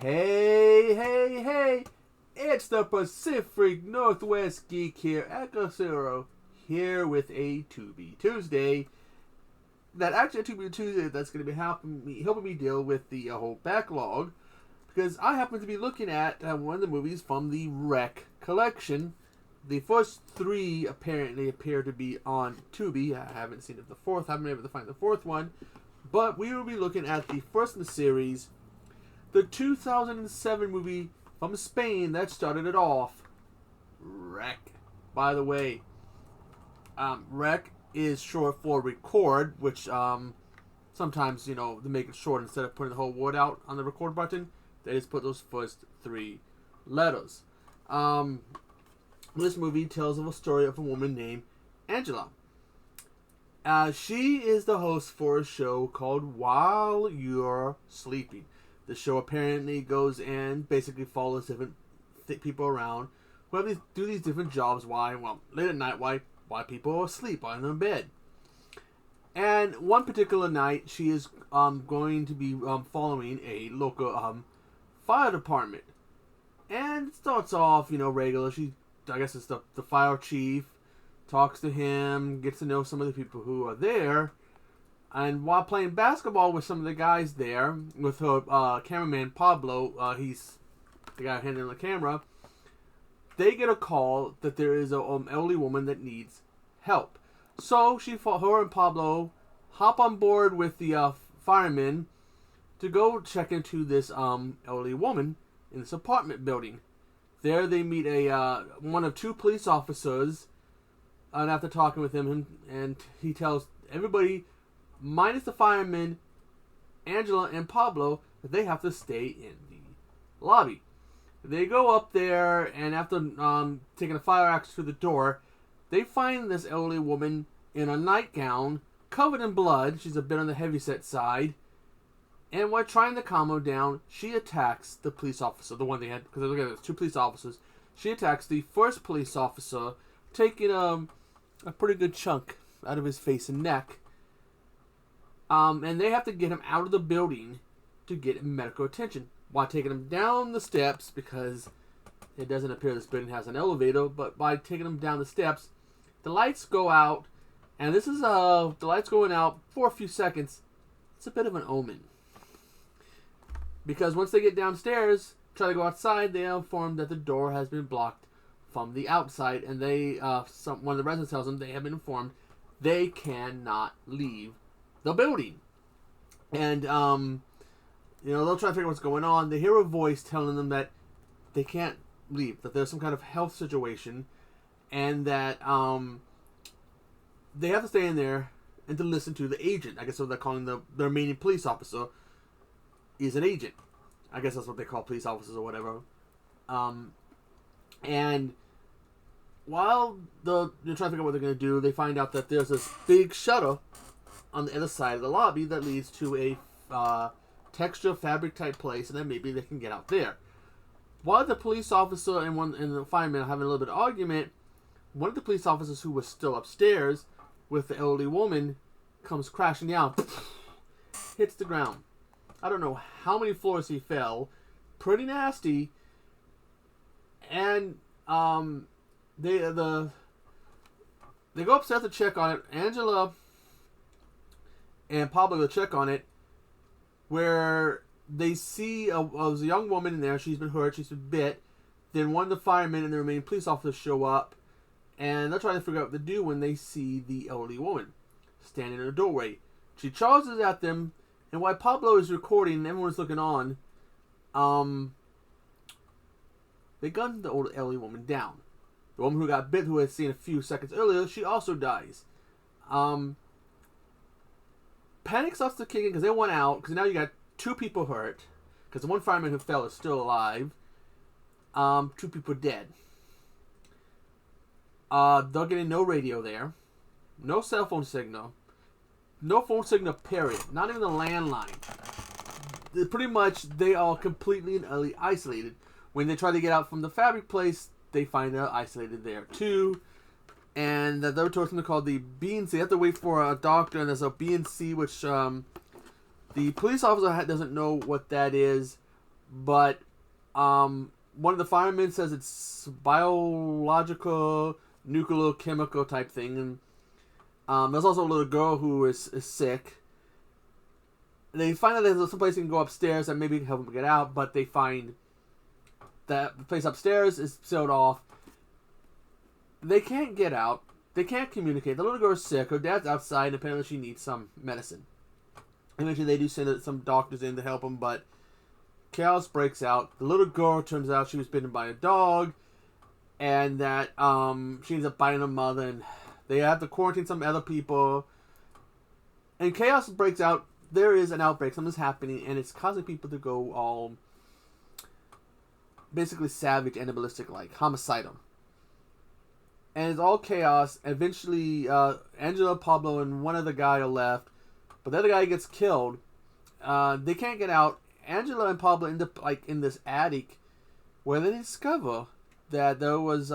Hey, hey, hey! It's the Pacific Northwest Geek here, Echo Zero, here with a Tubi Tuesday. Actually a Tubi Tuesday that's going to be helping me deal with the whole backlog, because I happen to be looking at one of the movies from the REC collection. The first three apparently appear to be on Tubi. I haven't seen the fourth. I haven't been able to find the fourth one. But we will be looking at the first in the series, the 2007 movie from Spain that started it off, REC. By the way, REC is short for record, which sometimes, they make it short instead of putting the whole word out on the record button. They just put those first three letters. This movie tells of a story of a woman named Angela. She is the host for a show called While You're Sleeping. The show apparently goes and basically follows different people around who do these different jobs late at night while people are asleep, while they're in bed. And one particular night, she is going to be following a local fire department. And it starts off, regular. I guess it's the fire chief, talks to him, gets to know some of the people who are there. And while playing basketball with some of the guys there, with her cameraman Pablo, he's the guy handling the camera, they get a call that there is an elderly woman that needs help. So her and Pablo hop on board with the firemen to go check into this elderly woman in this apartment building. There they meet one of two police officers, and after talking with him, and he tells everybody, minus the firemen, Angela and Pablo, that they have to stay in the lobby. They go up there, and after taking a fire axe to the door, they find this elderly woman in a nightgown, covered in blood. She's a bit on the heavyset side. And while trying to calm her down, she attacks the police officer, the one they had, because there's two police officers. She attacks the first police officer, taking a pretty good chunk out of his face and neck. And they have to get him out of the building to get medical attention, while taking him down the steps, because it doesn't appear this building has an elevator, but by taking him down the steps, the lights go out, and this is the lights going out for a few seconds. It's a bit of an omen. Because once they get downstairs, try to go outside, they are informed that the door has been blocked from the outside, and one of the residents tells them they have been informed they cannot leave the building. And, they'll try to figure out what's going on. They hear a voice telling them that they can't leave, that there's some kind of health situation, and that they have to stay in there and to listen to the agent. I guess what they're calling the remaining police officer is an agent. I guess that's what they call police officers or whatever. And while they're trying to figure out what they're going to do, they find out that there's this big shutter on the other side of the lobby that leads to a texture fabric type place, and then maybe they can get out there. While the police officer and the fireman are having a little bit of argument, one of the police officers who was still upstairs with the elderly woman comes crashing down, hits the ground. I don't know how many floors he fell. Pretty nasty. And they go upstairs to check on it. Angela and Pablo go check on it, where they see a young woman in there. She's been hurt. She's been bit. Then one of the firemen and the remaining police officers show up, and they're trying to figure out what to do when they see the elderly woman standing in a doorway. She charges at them. And while Pablo is recording and everyone's looking on, they gun the old elderly woman down. The woman who got bit, who had seen a few seconds earlier, she also dies. Panic starts to kick in because they went out, because now you got two people hurt, because the one fireman who fell is still alive. Two people dead. They're getting no radio there, no cell phone signal. No phone signal, period. Not even a landline. Pretty much, they are completely and utterly isolated. When they try to get out from the fabric place, they find they're isolated there too. And they're told something called the B&C. They have to wait for a doctor, and there's a B&C, which the police officer doesn't know what that is. but one of the firemen says it's biological, nuclear, chemical type thing, and there's also a little girl who is sick. They find out there's some place you can go upstairs that maybe can help them get out, but they find that the place upstairs is sealed off. They can't get out. They can't communicate. The little girl is sick. Her dad's outside, and apparently she needs some medicine. Eventually, they do send some doctors in to help them, but chaos breaks out. The little girl, turns out she was bitten by a dog, and that she ends up biting her mother, and they have to quarantine some other people. And chaos breaks out. There is an outbreak. Something's happening, and it's causing people to go all basically savage, animalistic, like homicidal. And it's all chaos. Eventually, Angela, Pablo, and one other guy are left, but the other guy gets killed. They can't get out. Angela and Pablo end up like in this attic where they discover that there was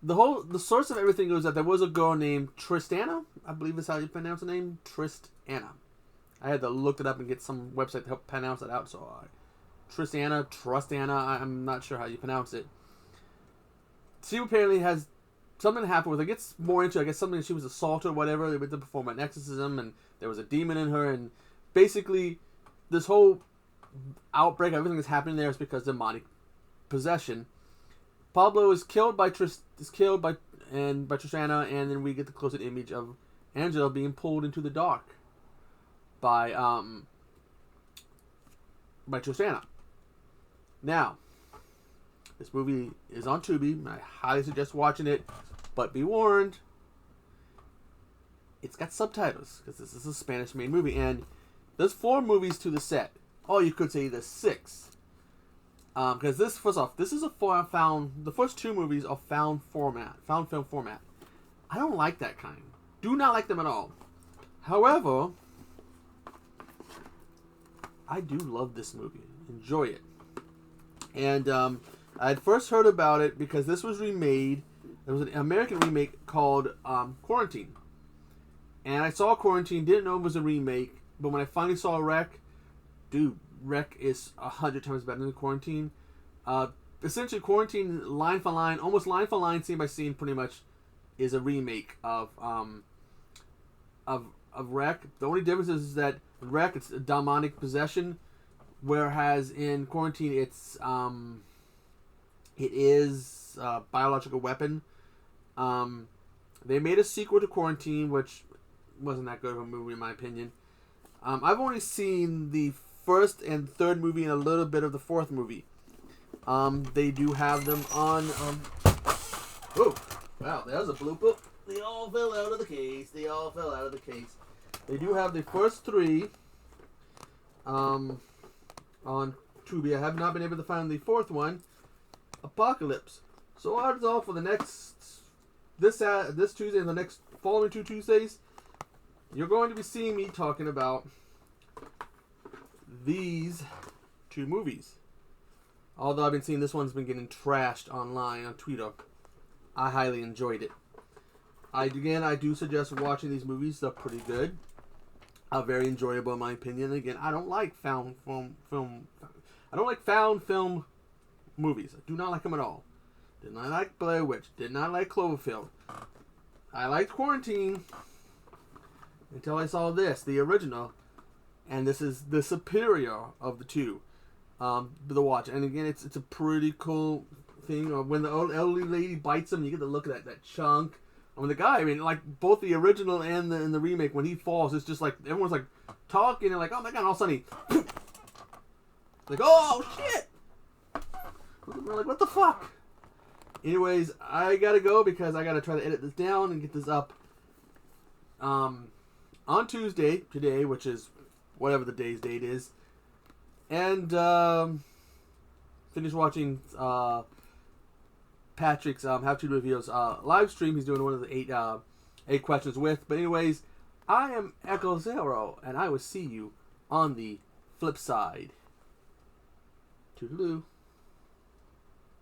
the source of everything was that there was a girl named Tristana. I believe is how you pronounce the name. Tristana. I had to look it up and get some website to help pronounce it out. So Trustana. I'm not sure how you pronounce it. She apparently has something happened with her. It gets more into, I guess, something. She was assaulted or whatever. They went to perform an exorcism, and there was a demon in her. And basically, this whole outbreak, everything that's happening there is because of demonic possession. Pablo is killed by Tristana, and then we get the close-up image of Angela being pulled into the dark by Tristana. Now, this movie is on Tubi. I highly suggest watching it, but be warned, it's got subtitles because this is a Spanish-made movie, and there's 4 movies to the set. Oh, you could say there's 6. Because this, first off, this is the first 2 movies are found film format. I don't like that kind. Do not like them at all. However, I do love this movie. Enjoy it. And I had first heard about it because this was remade. There was an American remake called Quarantine. And I saw Quarantine, didn't know it was a remake, but when I finally saw REC, dude, REC is 100 times better than Quarantine. Essentially, Quarantine, line for line, almost line for line, scene by scene, pretty much is a remake of REC. The only difference is that REC, it's a demonic possession, whereas in Quarantine, it is a biological weapon. They made a sequel to Quarantine, which wasn't that good of a movie in my opinion. I've only seen the first and third movie and a little bit of the fourth movie. They do have them on. Oh, wow, there's a blooper. They all fell out of the case. They do have the first 3 on Tubi. I have not been able to find the 4th one, Apocalypse. So odds are for the next this Tuesday and the next following 2 Tuesdays, you're going to be seeing me talking about these 2 movies. Although I've been seeing this one's been getting trashed online on Twitter. I highly enjoyed it. I do suggest watching these movies. They're pretty good. Very enjoyable in my opinion. Again, I don't like found film. I don't like found film movies. I do not like them at all. Did not like Blair Witch. Did not like Cloverfield. I liked Quarantine until I saw this, the original, and this is the superior of the 2. The watch, and again, it's a pretty cool thing. When the old elderly lady bites him, you get to look at that chunk. And when the guy, I mean, like both the original and the remake, when he falls, it's just like everyone's like talking and like, oh my god, all of a sudden he, like, oh shit, we're like, what the fuck? Anyways, I gotta go because I gotta try to edit this down and get this up on Tuesday today, which is whatever the day's date is. And finish watching Patrick's How to Reveals live stream. He's doing one of the 8 questions with. But anyways, I am Echo Zero, and I will see you on the flip side. Toodaloo.